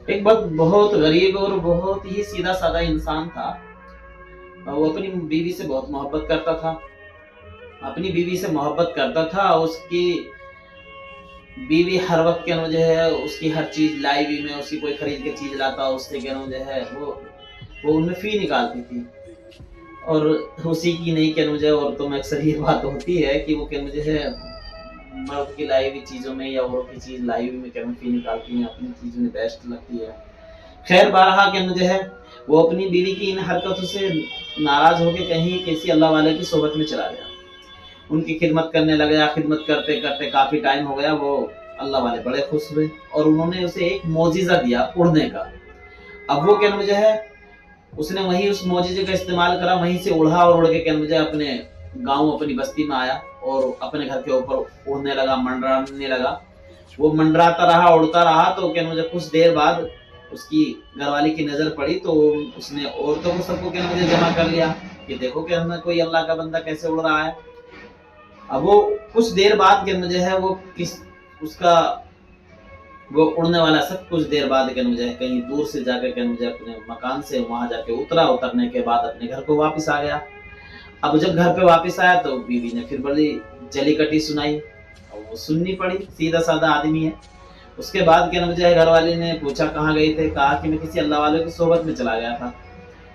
ایک وقت بہت غریب اور بہت ہی سیدھا سادہ انسان تھا. وہ اپنی بیوی سے بہت محبت کرتا تھا. اپنی بیوی سے محبت کرتا تھا. اس کی بیوی ہر وقت کیا جو ہے اس کی ہر چیز لائی ہوئی میں اس کی کوئی خرید کے چیز لاتا, اس سے کیا جو ہے وہ ان میں فی نکالتی تھی. اور اسی کی نہیں کیا مجھے عورتوں میں اکثر یہ بات ہوتی ہے کہ وہ کیا مجھے ہے مرد کی لائی ہوئی چیزوں میں یا عورت کی چیز لائی ہوئی میں کیا فی نکالتی ہیں, اپنی چیزوں میں بیسٹ لگتی ہے. خیر بارہا کیا مجھے ہے وہ اپنی بیوی کی ان حرکتوں سے ناراض ہو کے کہیں کسی اللہ والے کی صحبت میں چلا گیا. ان کی خدمت کرنے لگا. خدمت کرتے کرتے کافی ٹائم ہو گیا. وہ اللہ والے بڑے خوش ہوئے اور انہوں نے اسے ایک معجزہ دیا اڑنے کا. اب وہ کیا مجھے ہے اس نے وہیں اس معجزے کا استعمال کرا, وہیں سے اڑا اور اڑ کے کیا مجھے اپنے گاؤں اپنی بستی میں آیا اور اپنے گھر کے اوپر اڑنے لگا, منڈرانے لگا. وہ منڈراتا رہا, اڑتا رہا. تو کیا مجھے کچھ دیر بعد اس کی گھر والی کی نظر پڑی تو اس نے عورتوں کو سب کو کیا مجھے جمع کر لیا کہ دیکھو کہ ہمیں کوئی اللہ کا بندہ کیسے اڑ رہا ہے. اب وہ کچھ دیر بعد کہ مجھے ہے وہ اس کا وہ اڑنے والا سب کچھ دیر بعد کہ مجھے کہیں دور سے جا کے کہ مجھے اپنے مکان سے وہاں جا کے اترنے کے بعد اپنے گھر کو واپس آ گیا. اب جب گھر پہ واپس آیا تو بیوی نے پھر بڑی جلی کٹی سنائی. وہ سننی پڑی, سیدھا سادہ آدمی ہے. اس کے بعد کہ مجھے گھر والے نے پوچھا کہاں گئی تھے. کہا کہ میں کسی اللہ والے کی صحبت میں چلا گیا تھا.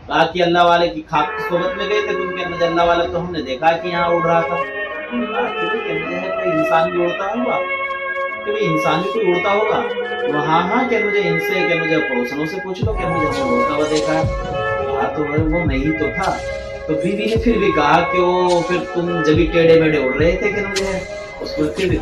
کہا کہ اللہ والے کی خاک کی صحبت میں گئے تھے تم کہ مجھے اللہ والے تو ہم نے دیکھا کہ یہاں اڑ رہا تھا. کہ مجھے کوئی انسان بھی اڑتا ہوگا, کبھی انسان بھی کوئی اڑتا ہوگا. ہاں کہ مجھے ان سے کہ مجھے پڑوسنوں سے پوچھ لو کہ مجھے اڑتا ہوا دیکھا ہے. کہا تو وہ نہیں تو تھا. تو بیوی نے پھر بھی کہا کہ وہ پھر تم جب ٹیڑے میڑے اڑ رہے تھے کہ مجھے اس کو پھر بھی